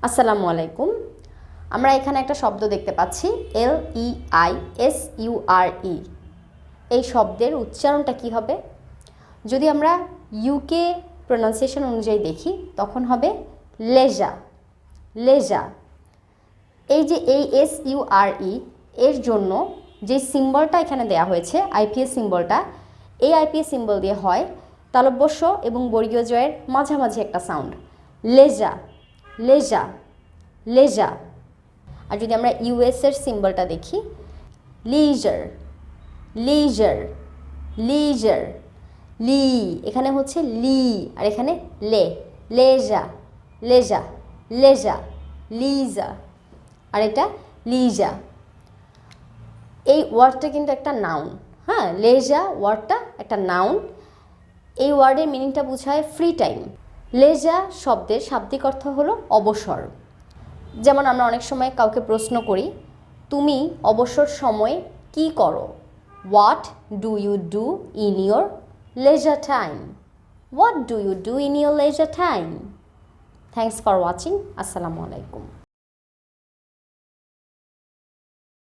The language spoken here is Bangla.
আসসালামু আলাইকুম। আমরা এখানে একটা শব্দ দেখতে পাচ্ছি LEISURE। এই শব্দের উচ্চারণটা কি হবে? যদি আমরা ইউকে প্রোনাউন্সিয়েশন অনুযায়ী দেখি তখন হবে লেজা, লেজা। এই যে ASURE এর জন্য যে সিম্বলটা এখানে দেয়া হয়েছে IPA সিম্বলটা, এই IPA সিম্বল দিয়ে হয় তালব্যস্য এবং বর্গীয় জয়ের মাঝামাঝি একটা সাউন্ড, লেজা, লেজা, লেজা। আর যদি আমরা US এর সিম্বলটা দেখি, লিজার, লিজার, লিজার, লি, এখানে হচ্ছে লি আর এখানে লে, লেজা, লেজা, লেজা, লিজা, আর এটা লিজা। এই ওয়ার্ডটা কিন্তু একটা নাউন, হ্যাঁ, লেজা ওয়ার্ডটা একটা নাউন। এই ওয়ার্ডের মিনিংটা বোঝায় ফ্রি টাইম। লেজা শব্দের শাব্দিক অর্থ হলো অবসর। যেমন আমরা অনেক সময় কাউকে প্রশ্ন করি, তুমি অবসর সময়ে কি করো? What do you do in your leisure time? What do you do in your leisure time? Thanks for watching. আসসালামু আলাইকুম।